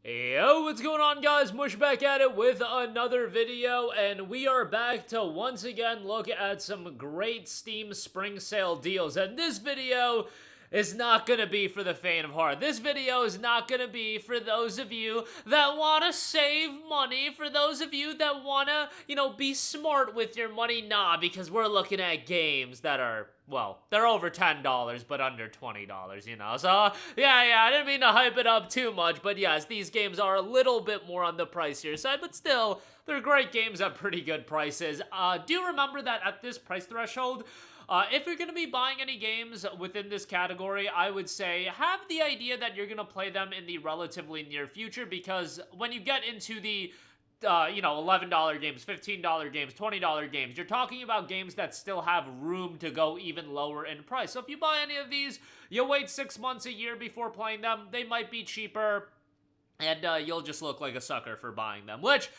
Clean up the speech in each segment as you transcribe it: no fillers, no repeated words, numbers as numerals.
Yo, what's going on, guys? Mush back at it with another video, and we are back to once again look at some great Steam spring sale deals. And this video is not gonna be for the faint of heart. This video is not gonna be for those of you that wanna save money, for those of you that wanna, be smart with your money. Nah, because we're looking at games that are, well, they're over $10, but under $20, So, yeah, I didn't mean to hype it up too much, but yes, these games are a little bit more on the pricier side, but still, they're great games at pretty good prices. Do remember that at this price threshold, if you're going to be buying any games within this category, I would say have the idea that you're going to play them in the relatively near future, because when you get into the $11 games, $15 games, $20 games, you're talking about games that still have room to go even lower in price. So if you buy any of these, you wait 6 months, a year before playing them, they might be cheaper. And you'll just look like a sucker for buying them. Which,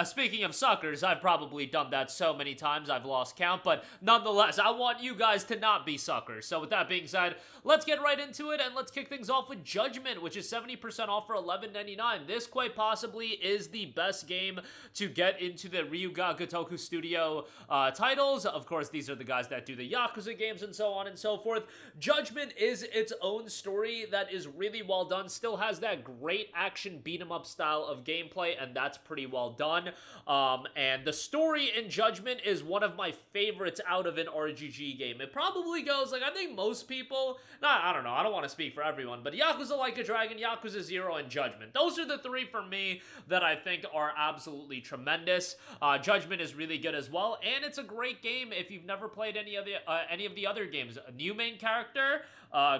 speaking of suckers, I've probably done that so many times I've lost count. But nonetheless, I want you guys to not be suckers. So with that being said, let's get right into it. And let's kick things off with Judgment, which is 70% off for $11.99. This quite possibly is the best game to get into the Ryuga Gotoku Studio titles. Of course, these are the guys that do the Yakuza games and so on and so forth. Judgment is its own story that is really well done. Still has that great action beat-em-up style of gameplay, and that's pretty well done. And the story in Judgment is one of my favorites out of an RPG game. It probably goes, I think most people, I don't know, I don't want to speak for everyone, but Yakuza Like a Dragon, Yakuza 0, and Judgment. Those are the three for me that I think are absolutely tremendous. Judgment is really good as well, and it's a great game if you've never played any of the other games. A new main character,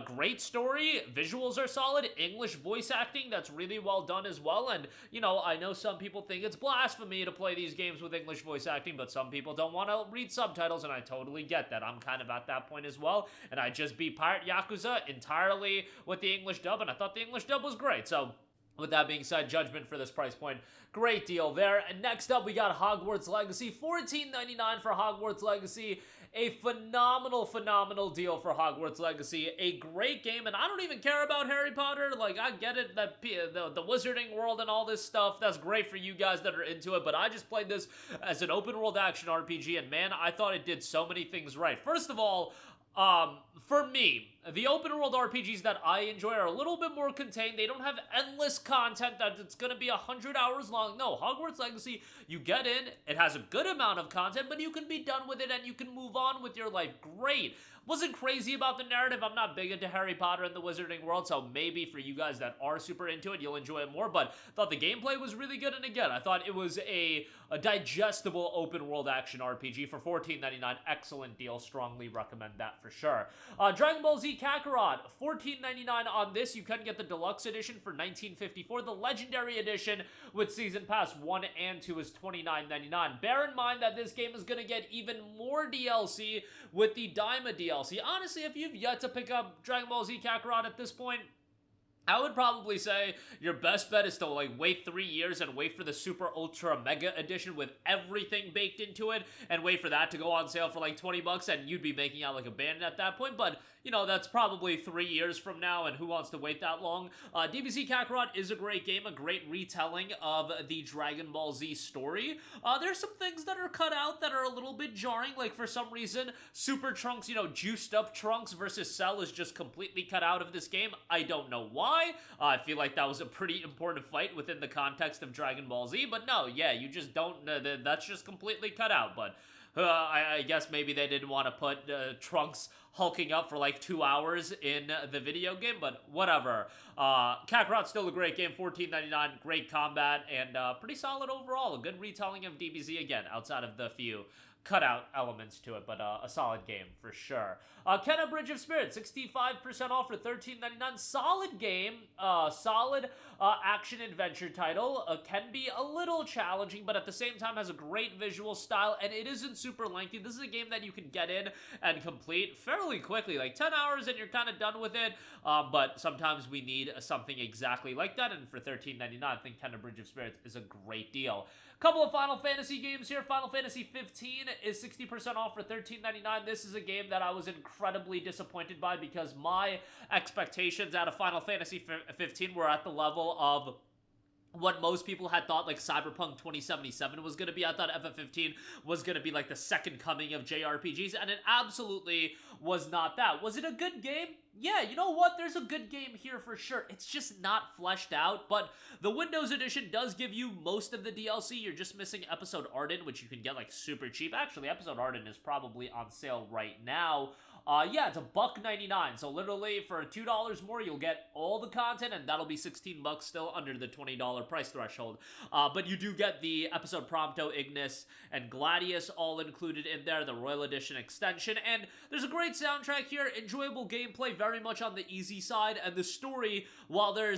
great story, visuals are solid, English voice acting, that's really well done as well. And I know some people think it's blasphemy to play these games with English voice acting, but some people don't want to read subtitles, and I totally get that. I'm kind of at that point as well, and I just beat Pirate Yakuza entirely with the English dub, and I thought the English dub was great. So with that being said, Judgment for this price point, great deal there. And next up, we got Hogwarts Legacy, $14.99 for Hogwarts Legacy. A phenomenal deal for Hogwarts Legacy. A great game, and I don't even care about Harry Potter. Like, I get it, that the wizarding world and all this stuff, that's great for you guys that are into it, but I just played this as an open world action RPG, and man, I thought it did so many things right. First of all, for me, the open world RPGs that I enjoy are a little bit more contained. They don't have endless content that it's gonna be 100 hours long. No, Hogwarts Legacy, you get in, it has a good amount of content, but you can be done with it and you can move on with your life. Great. Wasn't crazy about the narrative. I'm not big into Harry Potter and the wizarding world, so maybe for you guys that are super into it, you'll enjoy it more, but thought the gameplay was really good, and again, I thought it was a digestible open world action RPG for $14.99. Excellent deal. Strongly recommend that for sure. Dragon Ball Z Kakarot, $14.99 on this. You can get the deluxe edition for $19.54. The legendary edition with Season Pass 1 and 2 is $29.99. Bear in mind that this game is going to get even more DLC with the Daima DLC. Honestly, if you've yet to pick up Dragon Ball Z Kakarot at this point, I would probably say your best bet is to wait 3 years and wait for the Super Ultra Mega Edition with everything baked into it, and wait for that to go on sale for $20, and you'd be making out like a bandit at that point. But that's probably 3 years from now, and who wants to wait that long? DBZ Kakarot is a great game, a great retelling of the Dragon Ball Z story. There's some things that are cut out that are a little bit jarring, like for some reason, Super Trunks, juiced up Trunks versus Cell is just completely cut out of this game. I don't know why. I feel like that was a pretty important fight within the context of Dragon Ball Z, but no, yeah, you just don't, that's just completely cut out. But I guess maybe they didn't want to put Trunks hulking up for 2 hours in the video game, but whatever. Kakarot's still a great game, $14.99, great combat, and pretty solid overall. A good retelling of DBZ again, outside of the few cutout elements to it, but a solid game for sure. Kenna Bridge of Spirits, 65% off for $13.99. Solid game, solid action adventure title. Can be a little challenging, but at the same time has a great visual style, and it isn't super lengthy. This is a game that you can get in and complete fairly quickly, 10 hours and you're kind of done with it, but sometimes we need something exactly like that, and for $13.99, I think Kenna Bridge of Spirits is a great deal. Couple of Final Fantasy games here. Final Fantasy 15 is 60% off for $13.99. This is a game that I was incredibly disappointed by because my expectations out of Final Fantasy 15 were at the level of what most people had thought like Cyberpunk 2077 was going to be. I thought FF15 was going to be like the second coming of JRPGs, and it absolutely was not that. Was it a good game? Yeah, you know what? There's a good game here for sure. It's just not fleshed out, but the Windows Edition does give you most of the DLC. You're just missing Episode Arden, which you can get like super cheap. Actually, Episode Arden is probably on sale right now. Yeah, it's $1.99, so literally for $2 more, you'll get all the content, and that'll be $16 still under the $20 price threshold. But you do get the episode Prompto, Ignis, and Gladius all included in there, the Royal Edition extension, and there's a great soundtrack here, enjoyable gameplay, very much on the easy side, and the story, while there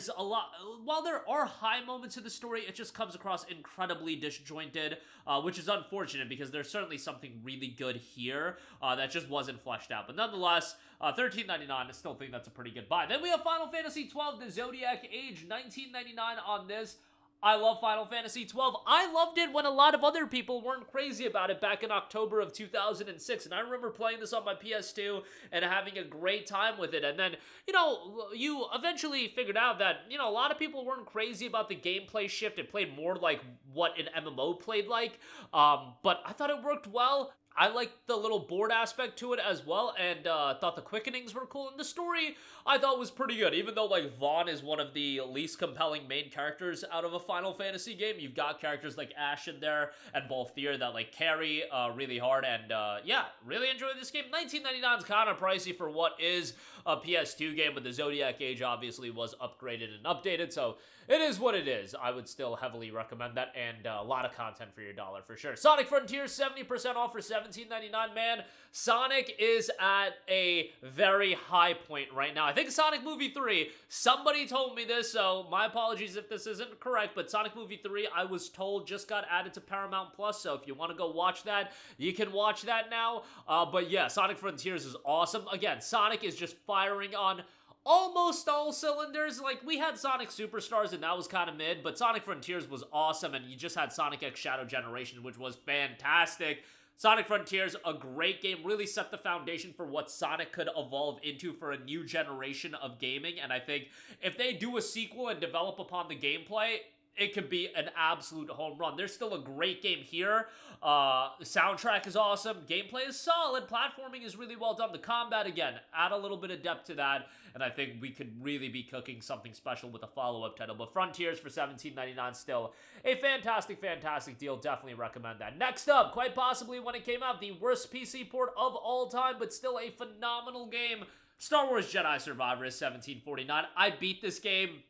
are high moments in the story, it just comes across incredibly disjointed, which is unfortunate because there's certainly something really good here that just wasn't fleshed out. But nonetheless, $13.99, I still think that's a pretty good buy. Then we have Final Fantasy XII, the Zodiac Age, $19.99 on this. I love Final Fantasy XII. I loved it when a lot of other people weren't crazy about it back in October of 2006, and I remember playing this on my PS2 and having a great time with it, and then, you know, you eventually figured out that, you know, a lot of people weren't crazy about the gameplay shift. It played more like what an MMO played like, but I thought it worked well. I liked the little board aspect to it as well, and thought the quickenings were cool, and the story I thought was pretty good. Even though, like, Vaughn is one of the least compelling main characters out of a Final Fantasy game, you've got characters like Ash in there and Balthier that, like, carry really hard, and yeah, really enjoyed this game. $19.99 is kind of pricey for what is a PS2 game, but the Zodiac Age obviously was upgraded and updated, so it is what it is. I would still heavily recommend that, and a lot of content for your dollar for sure. Sonic Frontiers, 70% off for $17.99. Man, Sonic is at a very high point right now. I think Sonic Movie 3, somebody told me this, so my apologies if this isn't correct, but Sonic Movie 3, I was told, just got added to Paramount Plus, so if you want to go watch that, you can watch that now. But yeah, Sonic Frontiers is awesome. Again, Sonic is just firing on almost all cylinders. Like, we had Sonic Superstars and that was kind of mid, but Sonic Frontiers was awesome, and you just had Sonic X Shadow Generation, which was fantastic. Sonic Frontiers, a great game, really set the foundation for what Sonic could evolve into for a new generation of gaming, and I think if they do a sequel and develop upon the gameplay, it could be an absolute home run. There's still a great game here. The soundtrack is awesome. Gameplay is solid. Platforming is really well done. The combat, again, add a little bit of depth to that, and I think we could really be cooking something special with a follow-up title. But Frontiers for $17.99, still a fantastic, fantastic deal. Definitely recommend that. Next up, quite possibly when it came out, the worst PC port of all time, but still a phenomenal game. Star Wars Jedi Survivor is $17.49. I beat this game.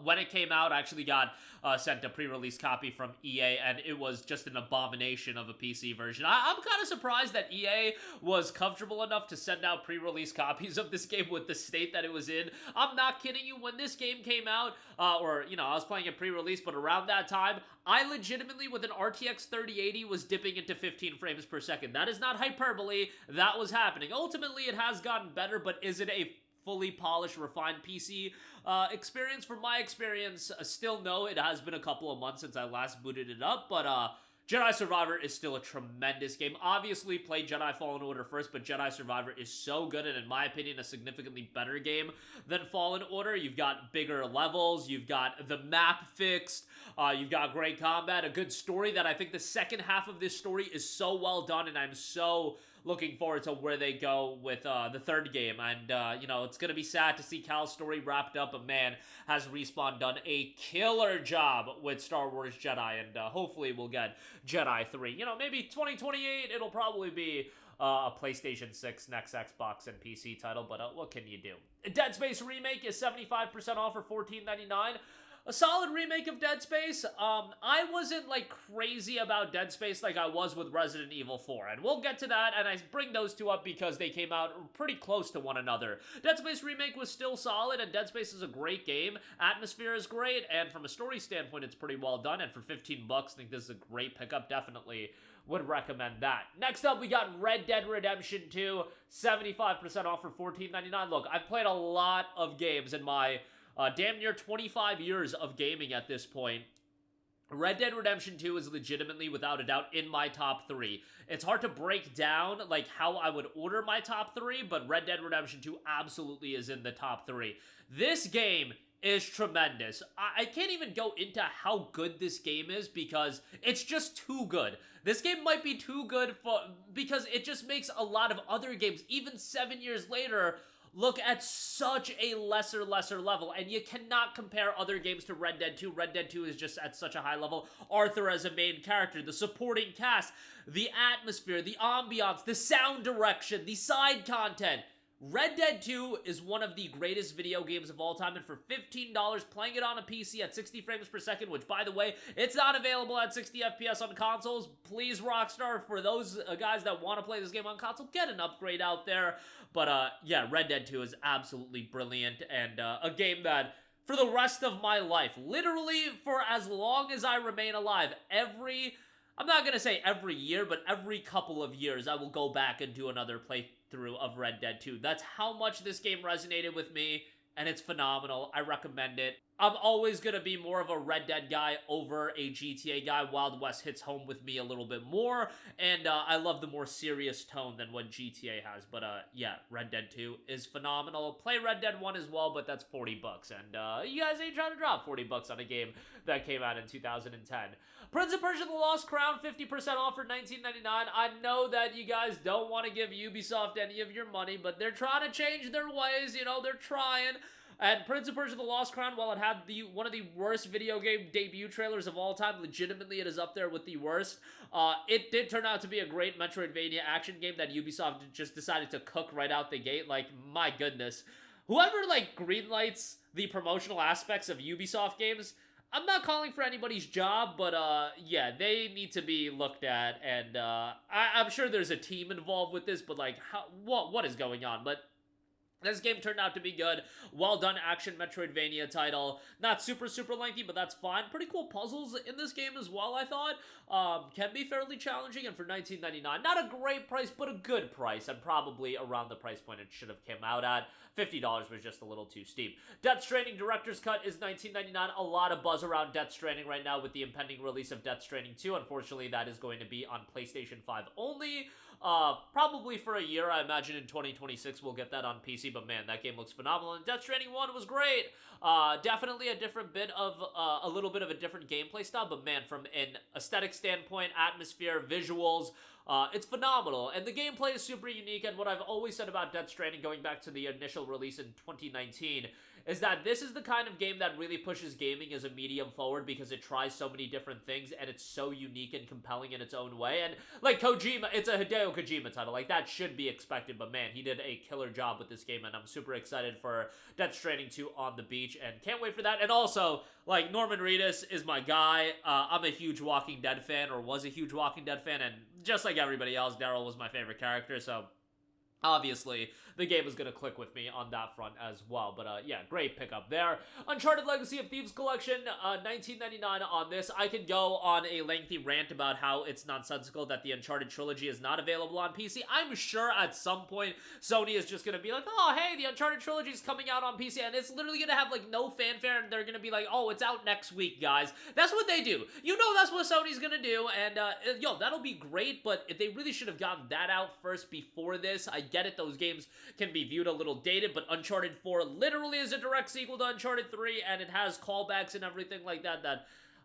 When it came out, I actually got sent a pre-release copy from EA, and it was just an abomination of a PC version. I'm kind of surprised that EA was comfortable enough to send out pre-release copies of this game with the state that it was in. I'm not kidding you. When this game came out, or, you know, I was playing it pre-release, but around that time, I legitimately, with an RTX 3080, was dipping into 15 frames per second. That is not hyperbole. That was happening. Ultimately, it has gotten better, but is it a fully polished, refined PC experience? From my experience, still no. It has been a couple of months since I last booted it up, but Jedi Survivor is still a tremendous game. Obviously, play Jedi Fallen Order first, but Jedi Survivor is so good, and in my opinion, a significantly better game than Fallen Order. You've got bigger levels, you've got the map fixed, you've got great combat, a good story that I think the second half of this story is so well done, and I'm so looking forward to where they go with the third game. And, you know, it's going to be sad to see Cal's story wrapped up, but man, has Respawn done a killer job with Star Wars Jedi, and hopefully we'll get Jedi 3. You know, maybe 2028, it'll probably be a PlayStation 6, next Xbox, and PC title, but what can you do? Dead Space Remake is 75% off for $14.99. A solid remake of Dead Space. I wasn't, like, crazy about Dead Space like I was with Resident Evil 4, and we'll get to that, and I bring those two up because they came out pretty close to one another. Dead Space Remake was still solid, and Dead Space is a great game. Atmosphere is great, and from a story standpoint, it's pretty well done, and for $15, I think this is a great pickup. Definitely would recommend that. Next up, we got Red Dead Redemption 2, 75% off for $14.99. Look, I've played a lot of games in my damn near 25 years of gaming at this point. Red Dead Redemption 2 is legitimately, without a doubt, in my top 3. It's hard to break down, like, how I would order my top 3, but Red Dead Redemption 2 absolutely is in the top 3. This game is tremendous. I can't even go into how good this game is because it's just too good. This game might be too good because it just makes a lot of other games, even 7 years later, look at such a lesser level, and you cannot compare other games to Red Dead 2. Red Dead 2 is just at such a high level. Arthur as a main character, the supporting cast, the atmosphere, the ambiance, the sound direction, the side content. Red Dead 2 is one of the greatest video games of all time, and for $15, playing it on a PC at 60 frames per second, which, by the way, it's not available at 60 FPS on consoles. Please, Rockstar, for those guys that want to play this game on console, get an upgrade out there. But, yeah, Red Dead 2 is absolutely brilliant, and a game that, for the rest of my life, literally for as long as I remain alive, I'm not going to say every year, but every couple of years, I will go back and do another playthrough of Red Dead 2. That's how much this game resonated with me, and it's phenomenal. I recommend it. I'm always going to be more of a Red Dead guy over a GTA guy. Wild West hits home with me a little bit more, and I love the more serious tone than what GTA has. But yeah, Red Dead 2 is phenomenal. Play Red Dead 1 as well, but that's $40, and you guys ain't trying to drop $40 on a game that came out in 2010. Prince of Persia: The Lost Crown, 50% off for $19.99. I know that you guys don't want to give Ubisoft any of your money, but they're trying to change their ways, you know, they're trying. And Prince of Persia: The Lost Crown, while it had one of the worst video game debut trailers of all time, legitimately it is up there with the worst, it did turn out to be a great Metroidvania action game that Ubisoft just decided to cook right out the gate. Like, my goodness. Whoever, like, greenlights the promotional aspects of Ubisoft games, I'm not calling for anybody's job, but, yeah, they need to be looked at, and, I'm sure there's a team involved with this, but, like, what is going on? But this game turned out to be good. Well done action Metroidvania title. Not super lengthy, but that's fine. Pretty cool puzzles in this game as well, I thought. Can be fairly challenging, and for $19.99, not a great price, but a good price, and probably around the price point it should have come out at. $50 was just a little too steep. Death Stranding Director's Cut is $19.99. A lot of buzz around Death Stranding right now with the impending release of Death Stranding 2. Unfortunately, that is going to be on PlayStation 5 only. Probably for a year. I imagine in 2026 we'll get that on PC, but man, that game looks phenomenal, and Death Stranding 1 was great. Definitely a little bit of a different gameplay style, but man, from an aesthetic standpoint, atmosphere, visuals, it's phenomenal, and the gameplay is super unique, and what I've always said about Death Stranding, going back to the initial release in 2019, is that this is the kind of game that really pushes gaming as a medium forward because it tries so many different things, and it's so unique and compelling in its own way, and like Kojima, it's a Hideo Kojima title, like that should be expected, but man, he did a killer job with this game, and I'm super excited for Death Stranding 2 on the beach, and can't wait for that, and also, like, Norman Reedus is my guy. I'm a huge Walking Dead fan, or was a huge Walking Dead fan, and just like everybody else, Daryl was my favorite character, so obviously, the game is going to click with me on that front as well. But, yeah, great pickup there. Uncharted Legacy of Thieves Collection, $19.99 on this. I could go on a lengthy rant about how it's nonsensical that the Uncharted trilogy is not available on PC. I'm sure at some point Sony is just going to be like, oh, hey, the Uncharted trilogy is coming out on PC, and it's literally going to have, like, no fanfare, and they're going to be like, oh, it's out next week, guys. That's what they do. You know that's what Sony's going to do, and, yo, that'll be great, but they really should have gotten that out first before this. I get it, those games can be viewed a little dated, but Uncharted 4 literally is a direct sequel to Uncharted 3, and it has callbacks and everything like that,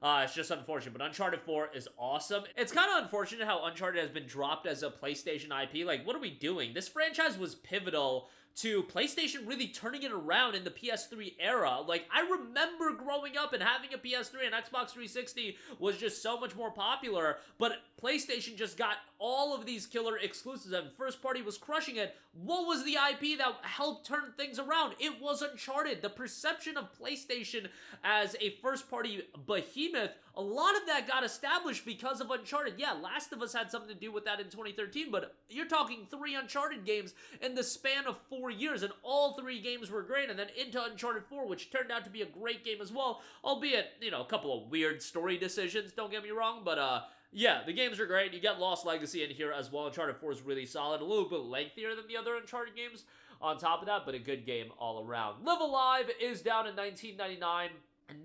it's just unfortunate, but Uncharted 4 is awesome. It's kind of unfortunate how Uncharted has been dropped as a PlayStation IP. Like, what are we doing? This franchise was pivotal to PlayStation really turning it around in the PS3 era. Like, I remember growing up and having a PS3 and Xbox 360 was just so much more popular, but PlayStation just got all of these killer exclusives and first party was crushing it. What was the IP that helped turn things around? It was Uncharted. The perception of PlayStation as a first party behemoth, a lot of that got established because of Uncharted. Yeah, Last of Us had something to do with that in 2013, but you're talking 3 Uncharted games in the span of 4 years, and all 3 games were great, and then into Uncharted 4, which turned out to be a great game as well, albeit, you know, a couple of weird story decisions, don't get me wrong, but, yeah, the games are great. You get Lost Legacy in here as well. Uncharted 4 is really solid, a little bit lengthier than the other Uncharted games on top of that, but a good game all around. Live Alive is down at $19.99.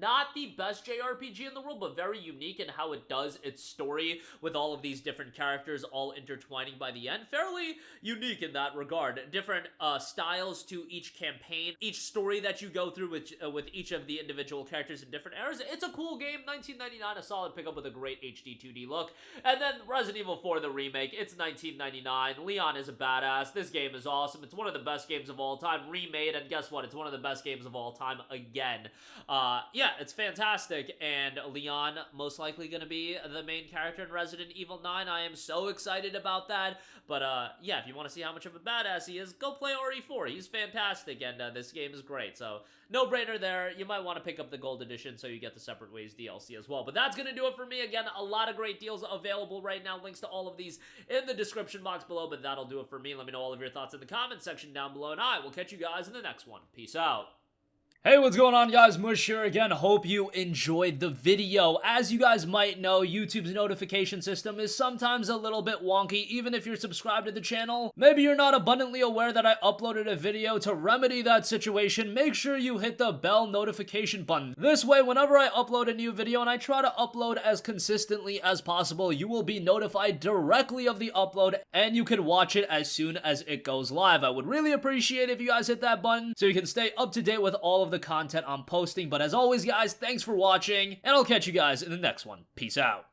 not the best JRPG in the world, but very unique in how it does its story with all of these different characters all intertwining by the end. Fairly unique in that regard. Different styles to each campaign, each story that you go through with each of the individual characters in different eras. It's a cool game. $19.99, a solid pickup with a great HD 2D look. And then Resident Evil 4, the remake. It's $19.99. Leon is a badass. This game is awesome. It's one of the best games of all time, remade, and guess what? It's one of the best games of all time again. Yeah, it's fantastic, and Leon most likely going to be the main character in Resident Evil 9. I am so excited about that, but yeah, if you want to see how much of a badass he is, go play RE4. He's fantastic, and this game is great, so no-brainer there. You might want to pick up the Gold Edition so you get the Separate Ways DLC as well, but that's going to do it for me. Again, a lot of great deals available right now. Links to all of these in the description box below, but that'll do it for me. Let me know all of your thoughts in the comment section down below, and I will catch you guys in the next one. Peace out. Hey, what's going on, guys? Mush here again. Hope you enjoyed the video. As you guys might know, YouTube's notification system is sometimes a little bit wonky, even if you're subscribed to the channel. Maybe you're not abundantly aware that I uploaded a video. To remedy that situation, make sure you hit the bell notification button. This way, whenever I upload a new video, and I try to upload as consistently as possible, you will be notified directly of the upload, and you can watch it as soon as it goes live. I would really appreciate if you guys hit that button so you can stay up to date with all of the content I'm posting. But as always, guys, thanks for watching, and I'll catch you guys in the next one. Peace out.